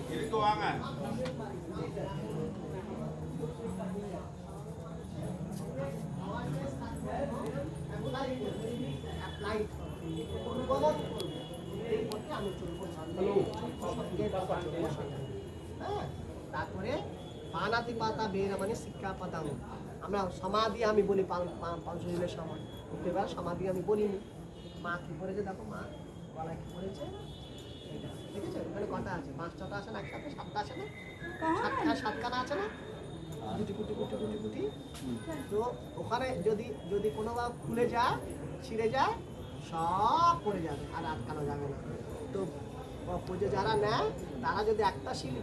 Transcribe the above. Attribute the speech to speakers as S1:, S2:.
S1: Jadi keuangan.
S2: তারপরে পানাতি পাতা বেরা মানে শিক্ষা পাতাম আমরা সমাধি আমি বলি পাঁচজনের সময় এবার সমাধি আমি বলিনি মা কি করেছে দেখো মা গলায় কি করেছে এটা ঠিক আছে ওখানে কটা আছে 5টা আছে না একসাথে 7টা আছে না সাতখানা আছে না গুটি গুটি গুটি গুটি গুটি তো ওখানে যদি কোনোভাবে খুলে যায় ছিঁড়ে যায় সব পড়ে যাবে আর আটকানো যাবে না তো যারা নেয় তারা যদি একটা শিল